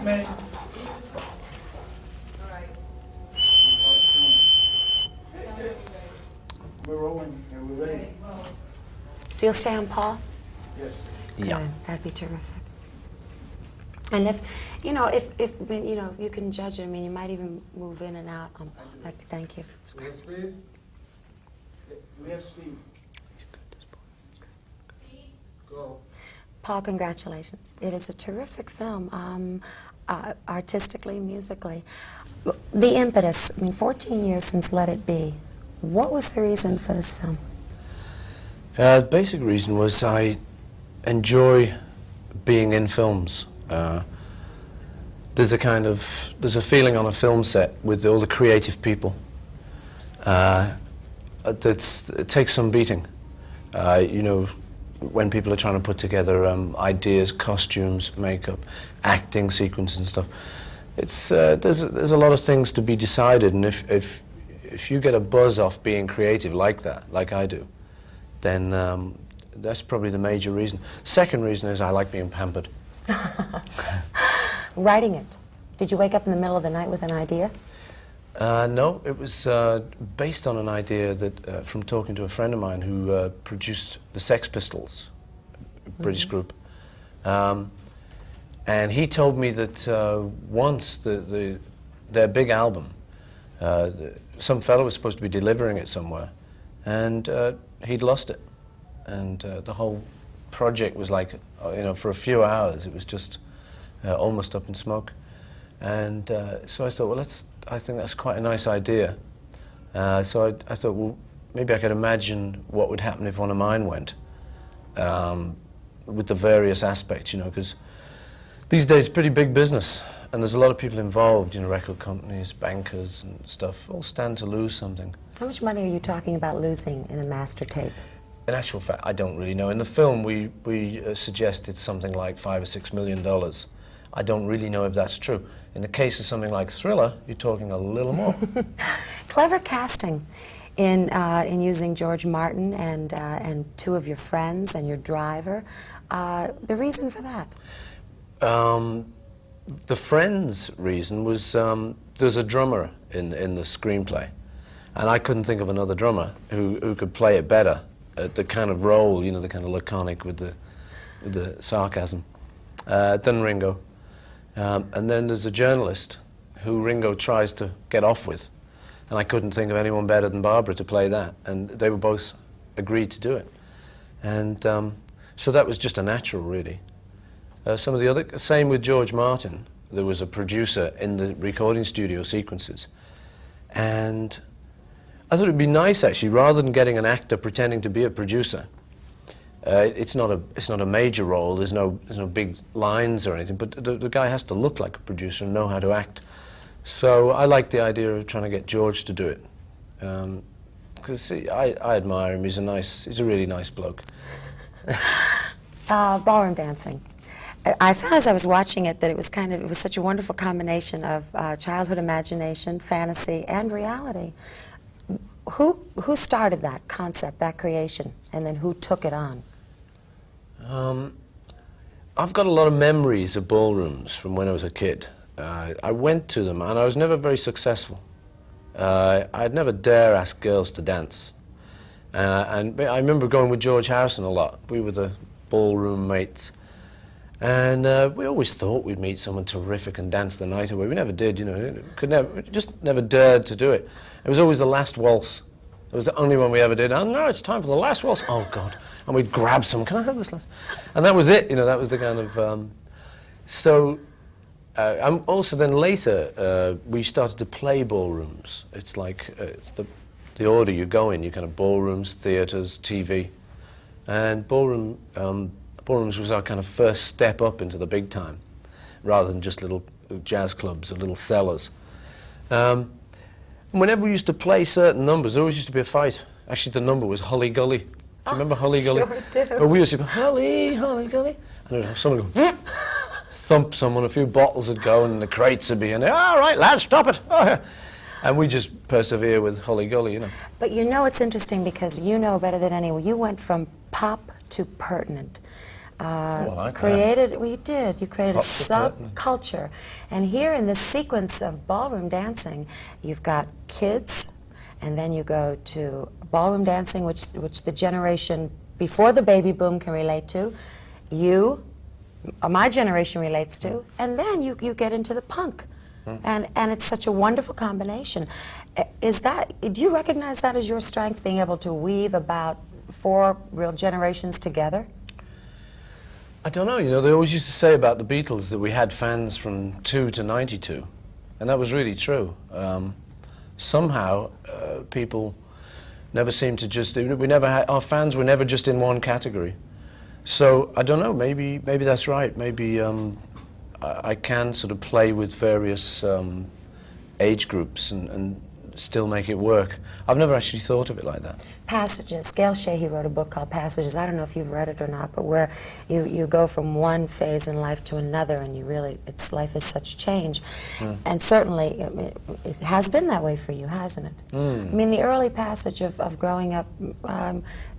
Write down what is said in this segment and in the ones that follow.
man. All right. We're rolling and we're ready. Okay, roll. So you'll stay on Paul? Yes. Yeah. Good. That'd be terrific. And if you know, if you know, you can judge it. I mean, you might even move in and out. Thank you. We have speed? We have speed. Go. Paul, congratulations. It is a terrific film, artistically, musically. The impetus, I mean, 14 years since Let It Be. What was the reason for this film? The basic reason was I enjoy being in films. There's a feeling on a film set with all the creative people. It takes some beating. You know, when people are trying to put together ideas, costumes, makeup, acting sequences and stuff, it's there's a lot of things to be decided, and if you get a buzz off being creative like that, like I do, then that's probably the major reason. Second reason is I like being pampered. Writing it. Did you wake up in the middle of the night with an idea? No, it was based on an idea that from talking to a friend of mine who produced the Sex Pistols, a British group. And he told me that once their big album, some fellow was supposed to be delivering it somewhere, and he'd lost it. And the whole project was like, you know, for a few hours, it was just almost up in smoke. And so I thought, well, I think that's quite a nice idea. So I thought, well, maybe I could imagine what would happen if one of mine went, with the various aspects, you know, because these days it's pretty big business, and there's a lot of people involved, you know, record companies, bankers and stuff, all stand to lose something. How much money are you talking about losing in a master tape? In actual fact, I don't really know. In the film, we suggested something like $5 or $6 million. I don't really know if that's true. In the case of something like Thriller, you're talking a little more. Clever casting in using George Martin and two of your friends and your driver. The reason for that? The friends' reason was there's a drummer in the screenplay, and I couldn't think of another drummer who could play it better at the kind of role, you know, the kind of laconic with the sarcasm, than Ringo. And then there's a journalist who Ringo tries to get off with, and I couldn't think of anyone better than Barbara to play that, and they were both agreed to do it. And so that was just a natural, really. Some of the other, same with George Martin. There was a producer in the recording studio sequences, and I thought it'd be nice, actually, rather than getting an actor pretending to be a producer. It's not a major role. There's no big lines or anything. But the guy has to look like a producer and know how to act. So I like the idea of trying to get George to do it, because I admire him. He's a really nice bloke. Ballroom dancing. I found as I was watching it that it was such a wonderful combination of childhood imagination, fantasy, and reality. Who started that concept, that creation, and then who took it on? I've got a lot of memories of ballrooms from when I was a kid. I went to them, and I was never very successful. I'd never dare ask girls to dance. And I remember going with George Harrison a lot. We were the ballroom mates. And we always thought we'd meet someone terrific and dance the night away. We never did, you know. Just never dared to do it. It was always the last waltz. It was the only one we ever did. Oh, no, it's time for the last waltz. Oh, God. And we'd grab some. Can I have this last? And that was it, you know. That was the kind of... also then later, we started to play ballrooms. It's like, it's the order you go in. You kind of ballrooms, theatres, TV. And ballrooms was our kind of first step up into the big time, rather than just little jazz clubs or little cellars. Whenever we used to play certain numbers, there always used to be a fight. Actually, the number was Holly Gully. Do you remember Holly Gully? Sure do. Well, we used to go, Holly, Holly Gully. And there'd have someone go, thump someone, a few bottles would go, and the crates would be in there. All right, lads, stop it. Oh, yeah. And we just persevere with Holly Gully, you know. But you know it's interesting because you know better than anyone. You went from pop to pertinent. I like that. created, well, you did, you created a Pop the curtain. subculture. And here in this sequence of ballroom dancing, you've got kids, and then you go to ballroom dancing, which the generation before the baby boom can relate to, my generation relates to, and then you get into the punk. And it's such a wonderful combination. Do you recognize that as your strength, being able to weave about 4 real generations together? I don't know, you know, they always used to say about the Beatles that we had fans from 2 to 92, and that was really true. Somehow, people never seemed to just, our fans were never just in one category. So, I don't know, maybe that's right. Maybe I can sort of play with various age groups and still make it work. I've never actually thought of it like that. Passages. Gail Sheehy wrote a book called Passages. I don't know if you've read it or not, but where you go from one phase in life to another, and life is such change. And certainly it has been that way for you, hasn't it? I mean, the early passage of growing up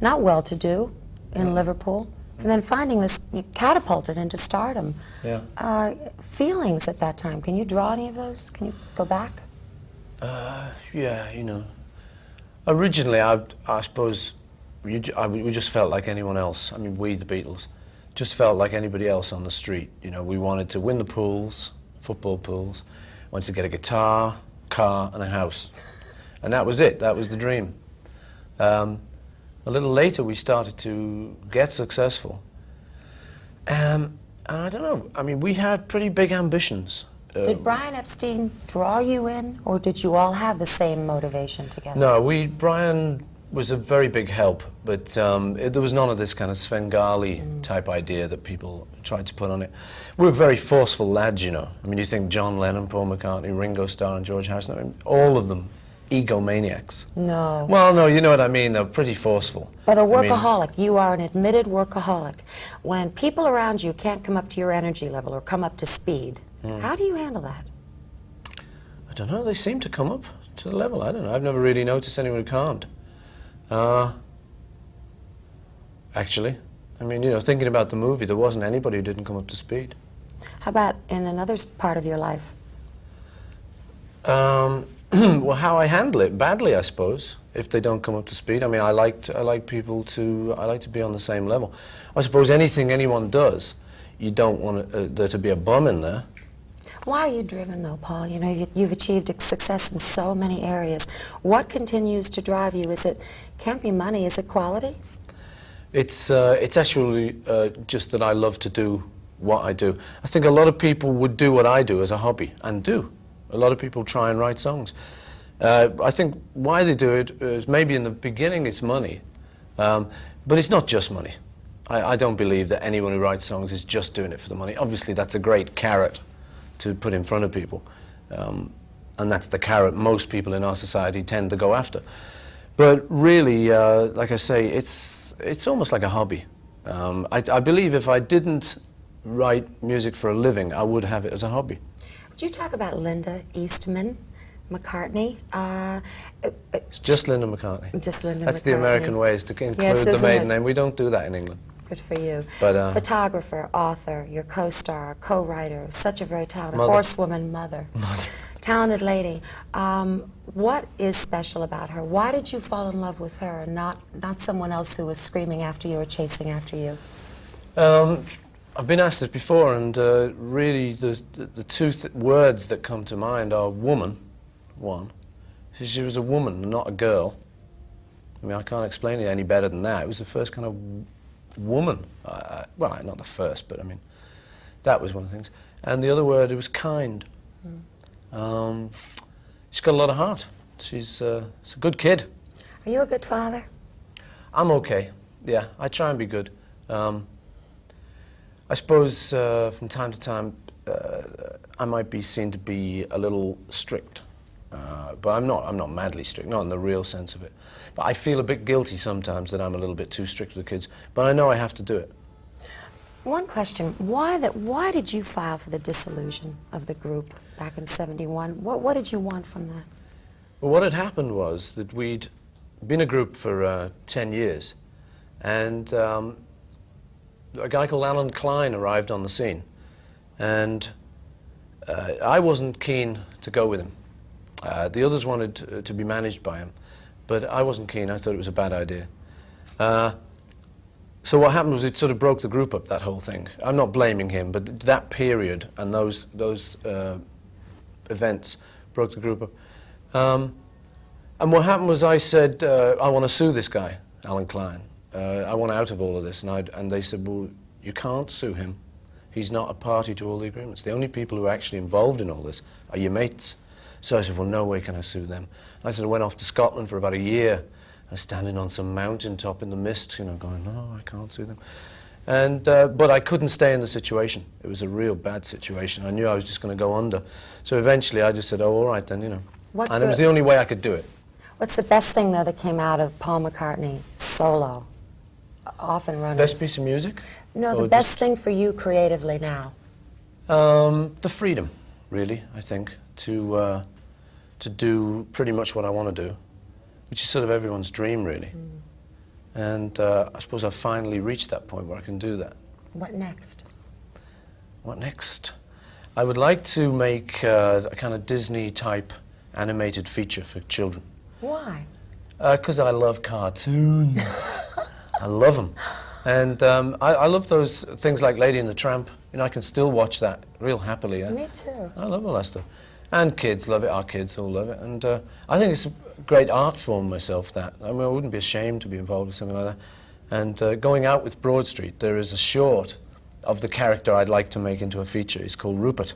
not well-to-do in Liverpool, and then finding this, you catapulted into stardom. Yeah. Feelings at that time, can you draw any of those? Can you go back? Yeah, you know. Originally, I suppose we just felt like anyone else. I mean, we, the Beatles, just felt like anybody else on the street. You know, we wanted to win the pools, football pools, wanted to get a guitar, car, and a house. And that was it. That was the dream. A little later, we started to get successful. And I don't know, I mean, we had pretty big ambitions. Did Brian Epstein draw you in, or did you all have the same motivation together? No, Brian was a very big help, but there was none of this kind of Svengali type idea that people tried to put on it. We were very forceful lads, you know. I mean, you think John Lennon, Paul McCartney, Ringo Starr, and George Harrison, I mean, all of them egomaniacs. No. Well, no, you know what I mean. They're pretty forceful. But a workaholic, you are an admitted workaholic. When people around you can't come up to your energy level or come up to speed, how do you handle that? I don't know. They seem to come up to the level. I don't know. I've never really noticed anyone who can't. Actually, I mean, you know, thinking about the movie, there wasn't anybody who didn't come up to speed. How about in another part of your life? Well, how I handle it badly, I suppose. If they don't come up to speed, I mean, I like to be on the same level. I suppose anything anyone does, you don't want there to be a bum in there. Why are you driven, though, Paul? You know, you've achieved success in so many areas. What continues to drive you? Can't be money, is it quality? It's actually just that I love to do what I do. I think a lot of people would do what I do as a hobby, and do. A lot of people try and write songs. I think why they do it is maybe in the beginning it's money, but it's not just money. I don't believe that anyone who writes songs is just doing it for the money. Obviously, that's a great carrot to put in front of people, and that's the carrot most people in our society tend to go after. But really, like I say, it's almost like a hobby. I believe if I didn't write music for a living, I would have it as a hobby. Would you talk about Linda Eastman McCartney? It's just Linda McCartney. Just Linda That's McCartney. the American way, is to include Yes, the isn't maiden it? name. We don't do that in England. Good for you. But, photographer, author, your co-star, co-writer, such a very talented Mother. horsewoman, mother. Talented lady. What is special about her? Why did you fall in love with her and not someone else who was screaming after you or chasing after you? I've been asked this before, and really the two words that come to mind are woman, one. She was a woman, not a girl. I mean, I can't explain it any better than that. It was the first kind of woman. Well, not the first, but I mean, that was one of the things. And the other word, it was kind. She's got a lot of heart. She's a good kid. Are you a good father? I'm okay. Yeah, I try and be good. I suppose from time to time I might be seen to be a little strict, but I'm not madly strict, not in the real sense of it. But I feel a bit guilty sometimes that I'm a little bit too strict with the kids, but I know I have to do it. One question, why did you file for the dissolution of the group back in '71? What did you want from that? Well, what had happened was that we'd been a group for 10 years, and a guy called Alan Klein arrived on the scene, and I wasn't keen to go with him. The others wanted to be managed by him, but I wasn't keen. I thought it was a bad idea. So what happened was it sort of broke the group up, that whole thing. I'm not blaming him, but that period and those events broke the group up. And what happened was I said, I want to sue this guy, Alan Klein. I want out of all of this. And they said, well, you can't sue him. He's not a party to all the agreements. The only people who are actually involved in all this are your mates. So I said, well, no way can I sue them. And I said, I went off to Scotland for about a year. I was standing on some mountaintop in the mist, you know, going, no, I can't sue them. And, but I couldn't stay in the situation. It was a real bad situation. I knew I was just going to go under. So eventually I just said, oh, all right then, you know. And it was the only way I could do it. What's the best thing, though, that came out of Paul McCartney solo, off and running? Best piece of music? No, the best thing for you creatively now. The freedom, really, I think, to do pretty much what I want to do, which is sort of everyone's dream, really. And I suppose I've finally reached that point where I can do that. What next? What next? I would like to make a kind of Disney-type animated feature for children. Why? Because I love cartoons. I love them. And I love those things like Lady and the Tramp. You know, I can still watch that real happily. Me too. I love all that stuff. And kids love it, our kids all love it. And I think it's a great art form myself, that. I mean, I wouldn't be ashamed to be involved with something like that. And going out with Broad Street, there is a short of the character I'd like to make into a feature. It's called Rupert.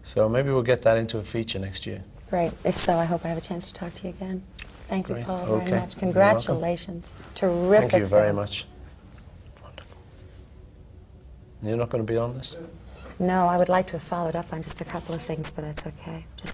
So maybe we'll get that into a feature next year. Great. If so, I hope I have a chance to talk to you again. Thank you, Great. Paul, Okay. very much. Congratulations. Terrific. Thank you very film. much. Wonderful. You're not going to be on this? No, I would like to have followed up on just a couple of things, but that's okay. Just